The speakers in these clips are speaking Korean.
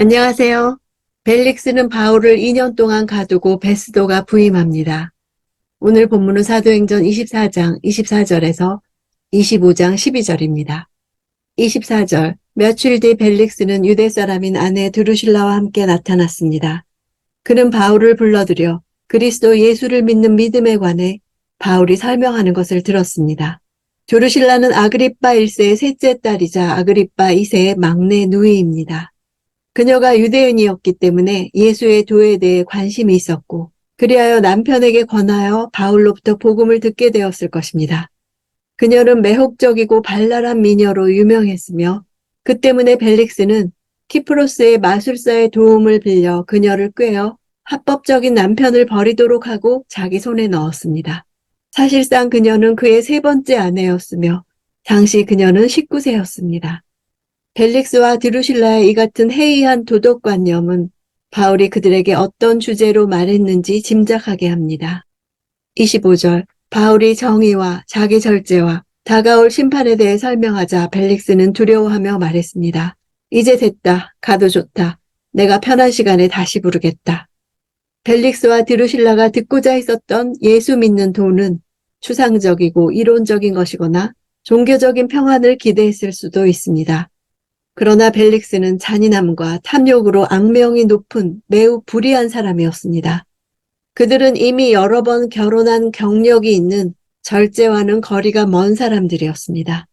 안녕하세요. 벨릭스는 바울을 2년 동안 가두고 베스도가 부임합니다. 오늘 본문은 사도행전 24장 24절에서 25장 12절입니다. 24절, 며칠 뒤 벨릭스는 유대 사람인 아내 드루실라와 함께 나타났습니다. 그는 바울을 불러들여 그리스도 예수를 믿는 믿음에 관해 바울이 설명하는 것을 들었습니다. 드루실라는 아그리빠 1세의 셋째 딸이자 아그리빠 2세의 막내 누이입니다. 그녀가 유대인이었기 때문에 예수의 도에 대해 관심이 있었고 그리하여 남편에게 권하여 바울로부터 복음을 듣게 되었을 것입니다. 그녀는 매혹적이고 발랄한 미녀로 유명했으며 그 때문에 벨릭스는 키프로스의 마술사의 도움을 빌려 그녀를 꿰어 합법적인 남편을 버리도록 하고 자기 손에 넣었습니다. 사실상 그녀는 그의 세 번째 아내였으며 당시 그녀는 19세였습니다. 벨릭스와 드루실라의 이 같은 해이한 도덕관념은 바울이 그들에게 어떤 주제로 말했는지 짐작하게 합니다. 25절, 바울이 정의와 자기 절제와 다가올 심판에 대해 설명하자 벨릭스는 두려워하며 말했습니다. 이제 됐다. 가도 좋다. 내가 편한 시간에 다시 부르겠다. 벨릭스와 드루실라가 듣고자 했었던 예수 믿는 도는 추상적이고 이론적인 것이거나 종교적인 평안을 기대했을 수도 있습니다. 그러나 벨릭스는 잔인함과 탐욕으로 악명이 높은 매우 불의한 사람이었습니다. 그들은 이미 여러 번 결혼한 경력이 있는 절제와는 거리가 먼 사람들이었습니다.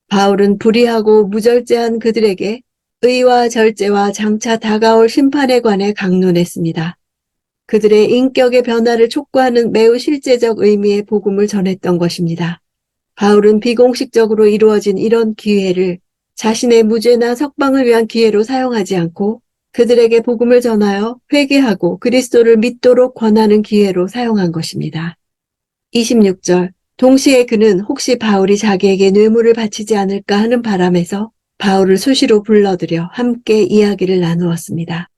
바울은 불의하고 무절제한 그들에게 의와 절제와 장차 다가올 심판에 관해 강론했습니다. 그들의 인격의 변화를 촉구하는 매우 실제적 의미의 복음을 전했던 것입니다. 바울은 비공식적으로 이루어진 이런 기회를 자신의 무죄나 석방을 위한 기회로 사용하지 않고 그들에게 복음을 전하여 회개하고 그리스도를 믿도록 권하는 기회로 사용한 것입니다. 26절, 동시에 그는 혹시 바울이 자기에게 뇌물을 바치지 않을까 하는 바람에서 바울을 수시로 불러들여 함께 이야기를 나누었습니다.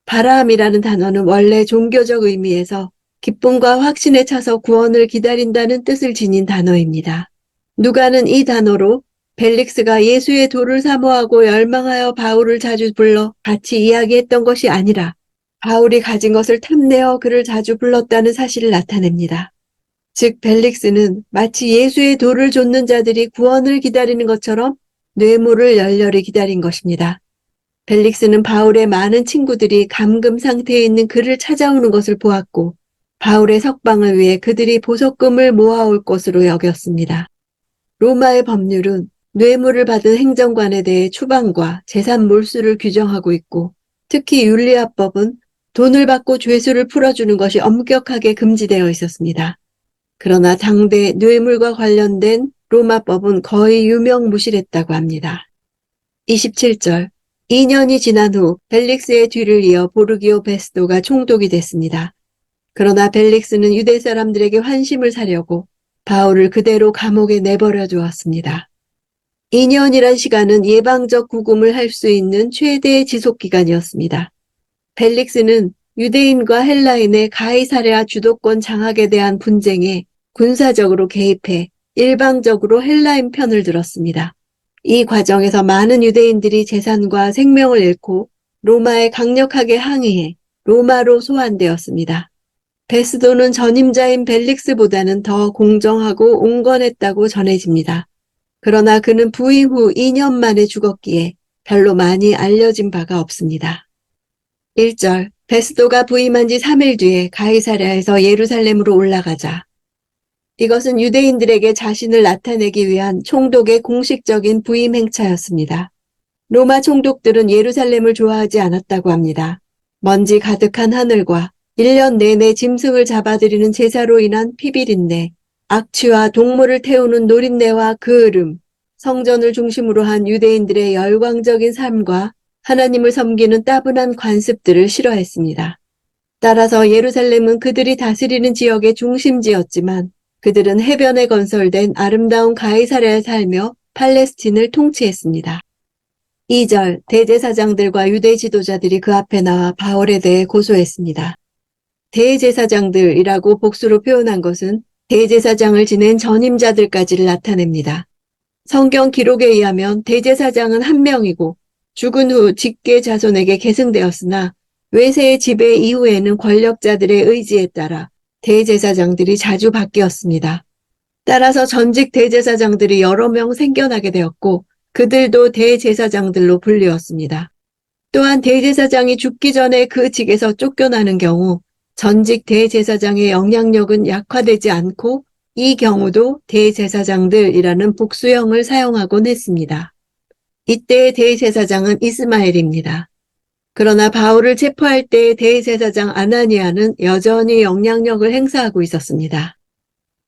바라함이라는 단어는 원래 종교적 의미에서 기쁨과 확신에 차서 구원을 기다린다는 뜻을 지닌 단어입니다. 누가는 이 단어로 벨릭스가 예수의 도를 사모하고 열망하여 바울을 자주 불러 같이 이야기했던 것이 아니라 바울이 가진 것을 탐내어 그를 자주 불렀다는 사실을 나타냅니다. 즉 벨릭스는 마치 예수의 도를 좇는 자들이 구원을 기다리는 것처럼 뇌물을 열렬히 기다린 것입니다. 벨릭스는 바울의 많은 친구들이 감금 상태에 있는 그를 찾아오는 것을 보았고 바울의 석방을 위해 그들이 보석금을 모아올 것으로 여겼습니다. 로마의 법률은 뇌물을 받은 행정관에 대해 추방과 재산 몰수를 규정하고 있고 특히 율리아법은 돈을 받고 죄수를 풀어주는 것이 엄격하게 금지되어 있었습니다. 그러나 당대 뇌물과 관련된 로마법은 거의 유명무실했다고 합니다. 27절, 2년이 지난 후 벨릭스의 뒤를 이어 보르기오 베스도가 총독이 됐습니다. 그러나 벨릭스는 유대 사람들에게 환심을 사려고 바울을 그대로 감옥에 내버려 두었습니다. 2년이란 시간은 예방적 구금을 할 수 있는 최대의 지속기간이었습니다. 벨릭스는 유대인과 헬라인의 가이사랴 주도권 장악에 대한 분쟁에 군사적으로 개입해 일방적으로 헬라인 편을 들었습니다. 이 과정에서 많은 유대인들이 재산과 생명을 잃고 로마에 강력하게 항의해 로마로 소환되었습니다. 베스도는 전임자인 벨릭스보다는 더 공정하고 온건했다고 전해집니다. 그러나 그는 부임 후 2년 만에 죽었기에 별로 많이 알려진 바가 없습니다. 1절, 베스도가 부임한 지 3일 뒤에 가이사랴에서 예루살렘으로 올라가자. 이것은 유대인들에게 자신을 나타내기 위한 총독의 공식적인 부임 행차였습니다. 로마 총독들은 예루살렘을 좋아하지 않았다고 합니다. 먼지 가득한 하늘과 1년 내내 짐승을 잡아들이는 제사로 인한 피비린내, 악취와 동물을 태우는 노린내와 그을음, 성전을 중심으로 한 유대인들의 열광적인 삶과 하나님을 섬기는 따분한 관습들을 싫어했습니다. 따라서 예루살렘은 그들이 다스리는 지역의 중심지였지만 그들은 해변에 건설된 아름다운 가이사랴에 살며 팔레스틴을 통치했습니다. 2절, 대제사장들과 유대 지도자들이 그 앞에 나와 바울에 대해 고소했습니다. 대제사장들이라고 복수로 표현한 것은 대제사장을 지낸 전임자들까지를 나타냅니다. 성경 기록에 의하면 대제사장은 한 명이고 죽은 후 직계 자손에게 계승되었으나 외세의 지배 이후에는 권력자들의 의지에 따라 대제사장들이 자주 바뀌었습니다. 따라서 전직 대제사장들이 여러 명 생겨나게 되었고 그들도 대제사장들로 불리웠습니다. 또한 대제사장이 죽기 전에 그 직에서 쫓겨나는 경우 전직 대제사장의 영향력은 약화되지 않고 이 경우도 대제사장들이라는 복수형을 사용하곤 했습니다. 이때의 대제사장은 이스마엘입니다. 그러나 바울을 체포할 때의 대제사장 아나니아는 여전히 영향력을 행사하고 있었습니다.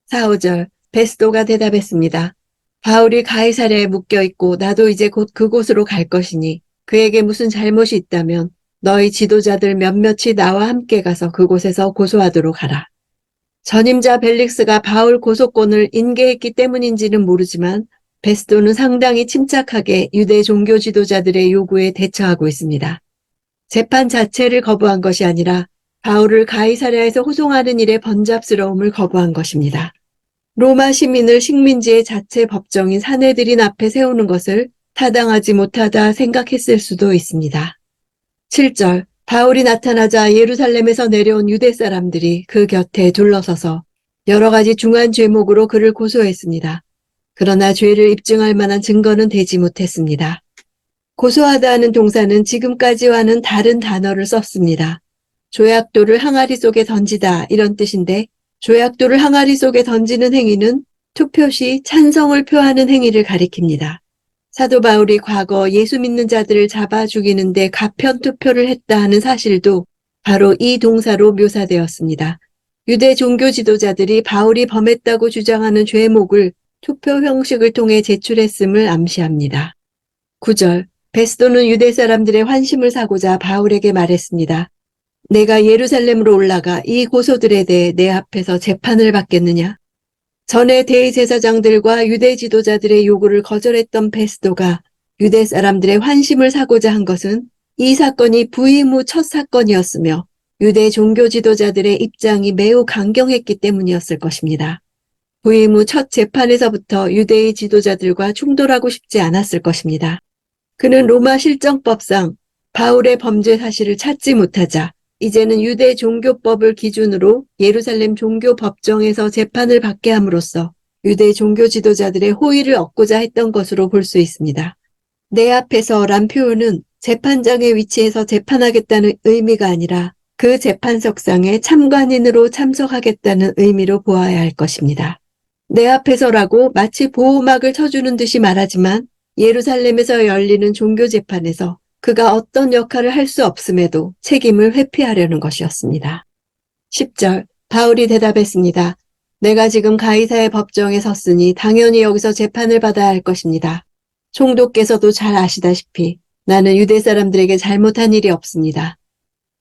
4, 5절 베스도가 대답했습니다. 바울이 가이사랴에 묶여있고 나도 이제 곧 그곳으로 갈 것이니 그에게 무슨 잘못이 있다면 너희 지도자들 몇몇이 나와 함께 가서 그곳에서 고소하도록 하라. 전임자 벨릭스가 바울 고소권을 인계했기 때문인지는 모르지만 베스도는 상당히 침착하게 유대 종교 지도자들의 요구에 대처하고 있습니다. 재판 자체를 거부한 것이 아니라 바울을 가이사랴에서 호송하는 일의 번잡스러움을 거부한 것입니다. 로마 시민을 식민지의 자체 법정인 사내들인 앞에 세우는 것을 타당하지 못하다 생각했을 수도 있습니다. 7절 바울이 나타나자 예루살렘에서 내려온 유대 사람들이 그 곁에 둘러서서 여러 가지 중한 죄목으로 그를 고소했습니다. 그러나 죄를 입증할 만한 증거는 되지 못했습니다. 고소하다는 동사는 지금까지와는 다른 단어를 썼습니다. 조약돌을 항아리 속에 던지다 이런 뜻인데 조약돌을 항아리 속에 던지는 행위는 투표 시 찬성을 표하는 행위를 가리킵니다. 사도 바울이 과거 예수 믿는 자들을 잡아 죽이는데 가편 투표를 했다 하는 사실도 바로 이 동사로 묘사되었습니다. 유대 종교 지도자들이 바울이 범했다고 주장하는 죄목을 투표 형식을 통해 제출했음을 암시합니다. 9절 베스도는 유대 사람들의 환심을 사고자 바울에게 말했습니다. 내가 예루살렘으로 올라가 이 고소들에 대해 내 앞에서 재판을 받겠느냐? 전에 대제사장들과 유대 지도자들의 요구를 거절했던 베스도가 유대 사람들의 환심을 사고자 한 것은 이 사건이 부임 후 첫 사건이었으며 유대 종교 지도자들의 입장이 매우 강경했기 때문이었을 것입니다. 부임 후 첫 재판에서부터 유대의 지도자들과 충돌하고 싶지 않았을 것입니다. 그는 로마 실정법상 바울의 범죄 사실을 찾지 못하자 이제는 유대 종교법을 기준으로 예루살렘 종교법정에서 재판을 받게 함으로써 유대 종교 지도자들의 호의를 얻고자 했던 것으로 볼 수 있습니다. 내 앞에서란 표현은 재판장의 위치에서 재판하겠다는 의미가 아니라 그 재판석상에 참관인으로 참석하겠다는 의미로 보아야 할 것입니다. 내 앞에서라고 마치 보호막을 쳐주는 듯이 말하지만 예루살렘에서 열리는 종교 재판에서 그가 어떤 역할을 할 수 없음에도 책임을 회피하려는 것이었습니다. 10절 바울이 대답했습니다. 내가 지금 가이사의 법정에 섰으니 당연히 여기서 재판을 받아야 할 것입니다. 총독께서도 잘 아시다시피 나는 유대 사람들에게 잘못한 일이 없습니다.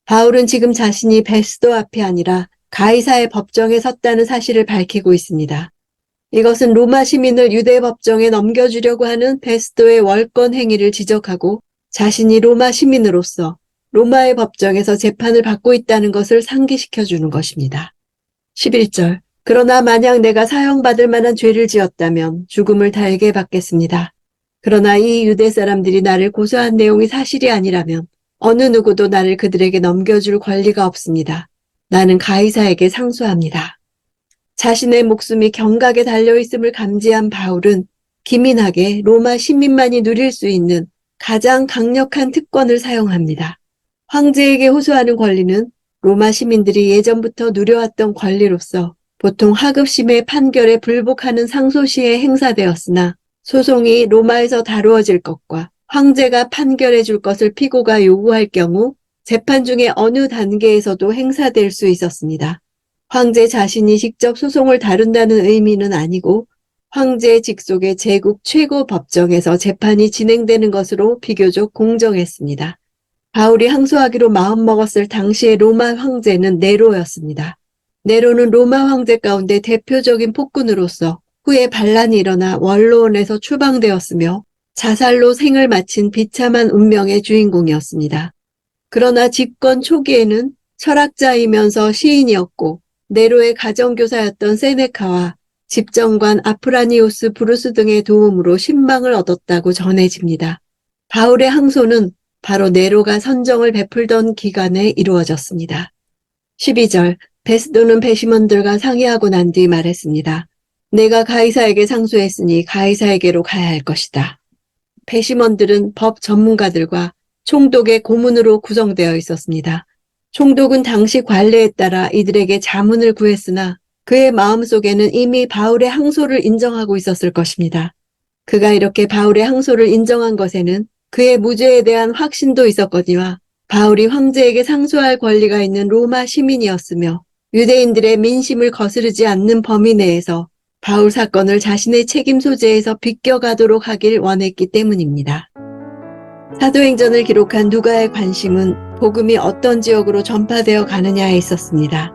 바울은 지금 자신이 베스도 앞이 아니라 가이사의 법정에 섰다는 사실을 밝히고 있습니다. 이것은 로마 시민을 유대 법정에 넘겨주려고 하는 베스도의 월권 행위를 지적하고 자신이 로마 시민으로서 로마의 법정에서 재판을 받고 있다는 것을 상기시켜주는 것입니다. 11절 그러나 만약 내가 사형받을 만한 죄를 지었다면 죽음을 달게 받겠습니다. 그러나 이 유대 사람들이 나를 고소한 내용이 사실이 아니라면 어느 누구도 나를 그들에게 넘겨줄 권리가 없습니다. 나는 가이사에게 상소합니다. 자신의 목숨이 경각에 달려있음을 감지한 바울은 기민하게 로마 시민만이 누릴 수 있는 가장 강력한 특권을 사용합니다. 황제에게 호소하는 권리는 로마 시민들이 예전부터 누려왔던 권리로서 보통 하급심의 판결에 불복하는 상소시에 행사되었으나 소송이 로마에서 다루어질 것과 황제가 판결해 줄 것을 피고가 요구할 경우 재판 중에 어느 단계에서도 행사될 수 있었습니다. 황제 자신이 직접 소송을 다룬다는 의미는 아니고 황제 직속의 제국 최고 법정에서 재판이 진행되는 것으로 비교적 공정했습니다. 바울이 항소하기로 마음먹었을 당시의 로마 황제는 네로였습니다. 네로는 로마 황제 가운데 대표적인 폭군으로서 후에 반란이 일어나 원로원에서 추방되었으며 자살로 생을 마친 비참한 운명의 주인공이었습니다. 그러나 집권 초기에는 철학자이면서 시인이었고 네로의 가정교사였던 세네카와 집정관 아프라니오스 브루스 등의 도움으로 신망을 얻었다고 전해집니다. 바울의 항소는 바로 네로가 선정을 베풀던 기간에 이루어졌습니다. 12절, 베스도는 배심원들과 상의하고 난 뒤 말했습니다. 내가 가이사에게 상소했으니 가이사에게로 가야 할 것이다. 배심원들은 법 전문가들과 총독의 고문으로 구성되어 있었습니다. 총독은 당시 관례에 따라 이들에게 자문을 구했으나 그의 마음속에는 이미 바울의 항소를 인정하고 있었을 것입니다. 그가 이렇게 바울의 항소를 인정한 것에는 그의 무죄에 대한 확신도 있었거니와 바울이 황제에게 상소할 권리가 있는 로마 시민이었으며 유대인들의 민심을 거스르지 않는 범위 내에서 바울 사건을 자신의 책임 소재에서 비껴가도록 하길 원했기 때문입니다. 사도행전을 기록한 누가의 관심은 복음이 어떤 지역으로 전파되어 가느냐에 있었습니다.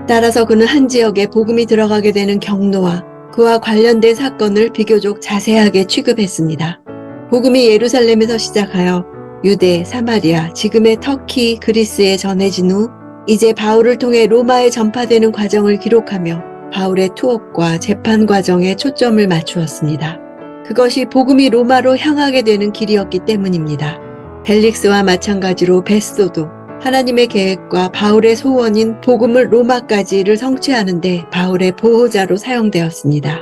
따라서 그는 한 지역에 복음이 들어가게 되는 경로와 그와 관련된 사건을 비교적 자세하게 취급했습니다. 복음이 예루살렘에서 시작하여 유대, 사마리아, 지금의 터키, 그리스에 전해진 후 이제 바울을 통해 로마에 전파되는 과정을 기록하며 바울의 투옥과 재판 과정에 초점을 맞추었습니다. 그것이 복음이 로마로 향하게 되는 길이었기 때문입니다. 벨릭스와 마찬가지로 베스도도 하나님의 계획과 바울의 소원인 복음을 로마까지를 성취하는 데 바울의 보호자로 사용되었습니다.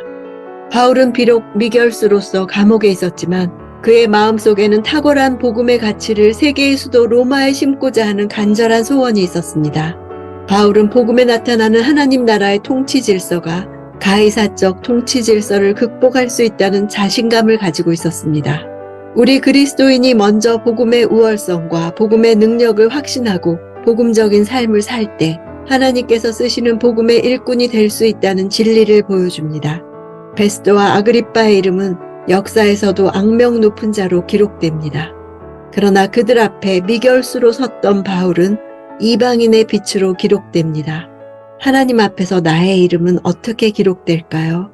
바울은 비록 미결수로서 감옥에 있었지만 그의 마음속에는 탁월한 복음의 가치를 세계의 수도 로마에 심고자 하는 간절한 소원이 있었습니다. 바울은 복음에 나타나는 하나님 나라의 통치 질서가 가이사적 통치 질서를 극복할 수 있다는 자신감을 가지고 있었습니다. 우리 그리스도인이 먼저 복음의 우월성과 복음의 능력을 확신하고 복음적인 삶을 살 때 하나님께서 쓰시는 복음의 일꾼이 될 수 있다는 진리를 보여줍니다. 베스도와 아그리빠의 이름은 역사에서도 악명 높은 자로 기록됩니다. 그러나 그들 앞에 미결수로 섰던 바울은 이방인의 빛으로 기록됩니다. 하나님 앞에서 나의 이름은 어떻게 기록될까요?